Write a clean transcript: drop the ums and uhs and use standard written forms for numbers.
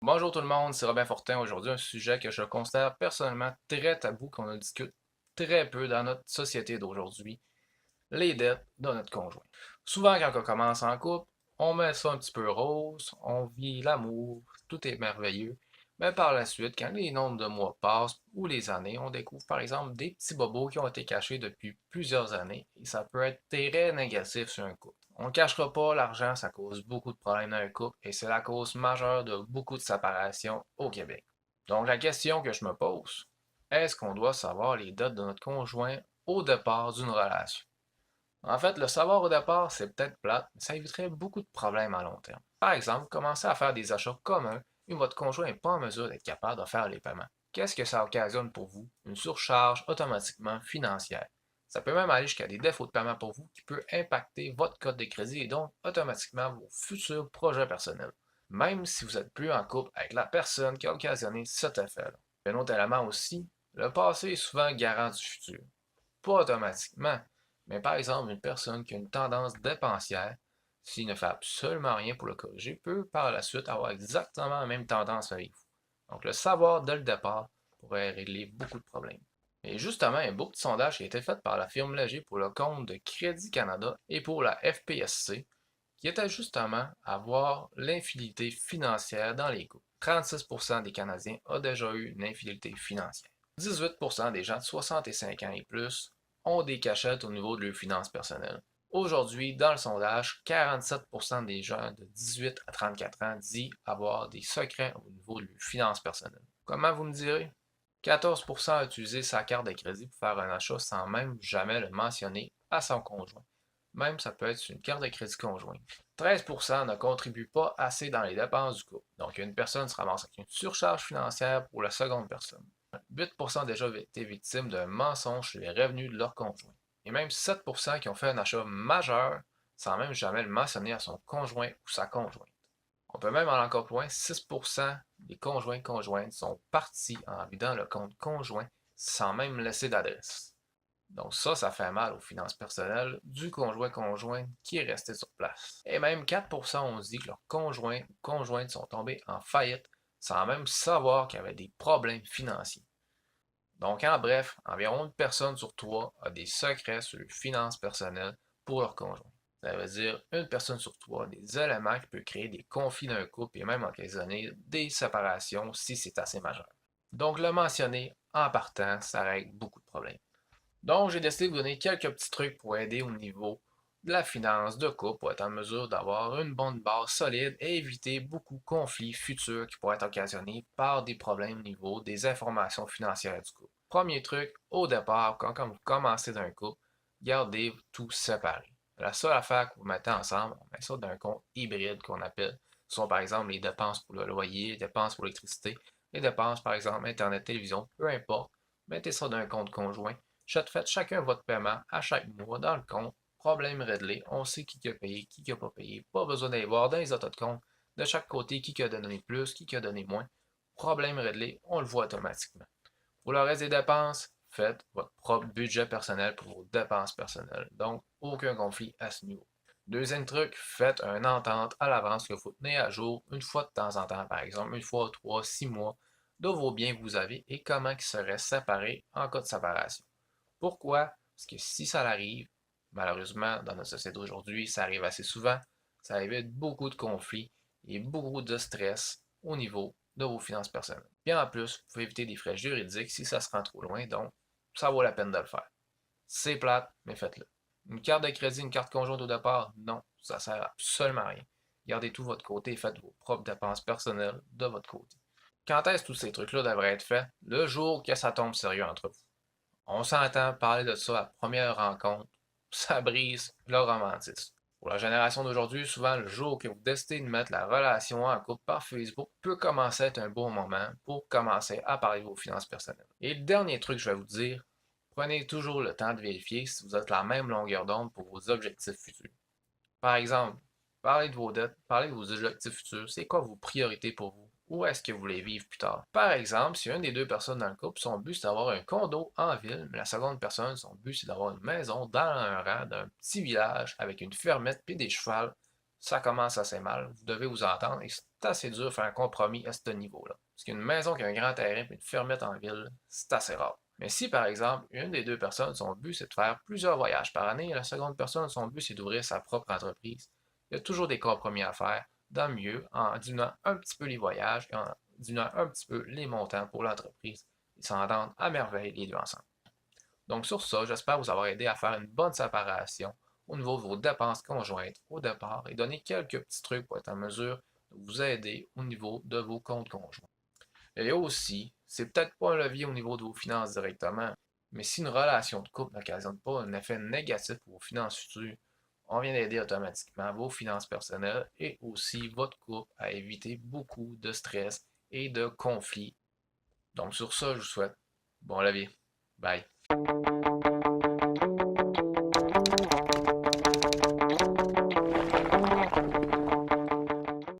Bonjour tout le monde, c'est Robin Fortin. Aujourd'hui, un sujet que je considère personnellement très tabou, qu'on en discute très peu dans notre société d'aujourd'hui, les dettes de notre conjoint. Souvent, quand on commence en couple, on met ça un petit peu rose, on vit l'amour, tout est merveilleux. Mais par la suite, quand les nombres de mois passent ou les années, on découvre par exemple des petits bobos qui ont été cachés depuis plusieurs années et ça peut être très négatif sur un couple. On ne cachera pas, l'argent, ça cause beaucoup de problèmes dans un couple et c'est la cause majeure de beaucoup de séparations au Québec. Donc la question que je me pose, est-ce qu'on doit savoir les dettes de notre conjoint au départ d'une relation? En fait, le savoir au départ, c'est peut-être plate, mais ça éviterait beaucoup de problèmes à long terme. Par exemple, commencez à faire des achats communs et votre conjoint n'est pas en mesure d'être capable de faire les paiements. Qu'est-ce que ça occasionne pour vous? Une surcharge automatiquement financière. Ça peut même aller jusqu'à des défauts de paiement pour vous qui peut impacter votre code de crédit et donc automatiquement vos futurs projets personnels, même si vous n'êtes plus en couple avec la personne qui a occasionné cet effet-là. Un autre élément aussi, le passé est souvent garant du futur. Pas automatiquement, mais par exemple, une personne qui a une tendance dépensière, s'il ne fait absolument rien pour le corriger, peut par la suite avoir exactement la même tendance avec vous. Donc le savoir dès le départ pourrait régler beaucoup de problèmes. Et justement, un beau petit sondage qui a été fait par la firme Léger pour le compte de Crédit Canada et pour la FPSC, qui était justement à voir l'infidélité financière dans les couples. 36% des Canadiens ont déjà eu une infidélité financière. 18% des gens de 65 ans et plus ont des cachettes au niveau de leurs finances personnelles. Aujourd'hui, dans le sondage, 47% des gens de 18 à 34 ans disent avoir des secrets au niveau de leurs finances personnelles. Comment vous me direz? 14% a utilisé sa carte de crédit pour faire un achat sans même jamais le mentionner à son conjoint. Même ça peut être une carte de crédit conjointe. 13% ne contribuent pas assez dans les dépenses du couple. Donc une personne se ramasse avec une surcharge financière pour la seconde personne. 8% ont déjà été victimes d'un mensonge sur les revenus de leur conjoint. Et même 7% qui ont fait un achat majeur sans même jamais le mentionner à son conjoint ou sa conjointe. On peut même aller encore plus loin, 6% des conjoints-conjointes sont partis en vidant le compte conjoint sans même laisser d'adresse. Donc ça fait mal aux finances personnelles du conjoint-conjointe qui est resté sur place. Et même 4% ont dit que leurs conjoints ou conjointes sont tombés en faillite sans même savoir qu'il y avait des problèmes financiers. Donc en bref, environ une personne sur trois a des secrets sur les finances personnelles pour leur conjoint. Ça veut dire une personne sur trois a des éléments qui peuvent créer des conflits d'un couple et même occasionner des séparations si c'est assez majeur. Donc le mentionner en partant, ça règle beaucoup de problèmes. Donc, j'ai décidé de vous donner quelques petits trucs pour aider au niveau de la finance de couple pour être en mesure d'avoir une bonne base solide et éviter beaucoup de conflits futurs qui pourraient être occasionnés par des problèmes au niveau des informations financières du couple. Premier truc, au départ, quand vous commencez d'un couple, gardez tout séparé. La seule affaire que vous mettez ensemble, on met ça d'un compte hybride qu'on appelle. Ce sont par exemple les dépenses pour le loyer, les dépenses pour l'électricité, les dépenses par exemple Internet, télévision, peu importe. Mettez ça d'un compte conjoint. Faites chacun votre paiement à chaque mois dans le compte. Problème réglé. On sait qui a payé, qui n'a pas payé. Pas besoin d'aller voir dans les autos de compte de chaque côté qui a donné plus, qui a donné moins. Problème réglé, on le voit automatiquement. Pour le reste des dépenses, faites votre propre budget personnel pour vos dépenses personnelles. Donc, aucun conflit à ce niveau. Deuxième truc, faites une entente à l'avance que vous tenez à jour une fois de temps en temps, par exemple, une fois, 3, 6 mois, de vos biens que vous avez et comment ils seraient séparés en cas de séparation. Pourquoi? Parce que si ça arrive, malheureusement, dans notre société d'aujourd'hui, ça arrive assez souvent, ça évite beaucoup de conflits et beaucoup de stress au niveau de vos finances personnelles. Bien en plus, vous pouvez éviter des frais juridiques si ça se rend trop loin, donc ça vaut la peine de le faire. C'est plate, mais faites-le. Une carte de crédit, une carte conjointe au départ, non, ça sert absolument à rien. Gardez tout votre côté et faites vos propres dépenses personnelles de votre côté. Quand est-ce que tous ces trucs-là devraient être faits? Le jour que ça tombe sérieux entre vous. On s'entend parler de ça à la première rencontre, ça brise le romantisme. Pour la génération d'aujourd'hui, souvent le jour que vous décidez de mettre la relation en couple par Facebook peut commencer à être un bon moment pour commencer à parler de vos finances personnelles. Et le dernier truc que je vais vous dire, prenez toujours le temps de vérifier si vous êtes la même longueur d'onde pour vos objectifs futurs. Par exemple, parlez de vos dettes, parlez de vos objectifs futurs, c'est quoi vos priorités pour vous? Où est-ce que vous voulez vivre plus tard? Par exemple, si une des deux personnes dans le couple, son but c'est d'avoir un condo en ville, mais la seconde personne, son but c'est d'avoir une maison dans un rang d'un petit village avec une fermette puis des chevals, ça commence assez mal, vous devez vous entendre et c'est assez dur de faire un compromis à ce niveau-là. Parce qu'une maison qui a un grand terrain et une fermette en ville, c'est assez rare. Mais si par exemple, une des deux personnes, son but c'est de faire plusieurs voyages par année et la seconde personne, son but c'est d'ouvrir sa propre entreprise, il y a toujours des compromis à faire, dans le mieux, en diminuant un petit peu les voyages et en diminuant un petit peu les montants pour l'entreprise. Ils s'entendent à merveille les deux ensemble. Donc sur ça, j'espère vous avoir aidé à faire une bonne séparation au niveau de vos dépenses conjointes au départ et donner quelques petits trucs pour être en mesure de vous aider au niveau de vos comptes conjoints. Et aussi, c'est peut-être pas un levier au niveau de vos finances directement, mais si une relation de couple n'occasionne pas un effet négatif pour vos finances futures, on vient d'aider automatiquement vos finances personnelles et aussi votre couple à éviter beaucoup de stress et de conflits. Donc sur ça, je vous souhaite bon levier. Bye.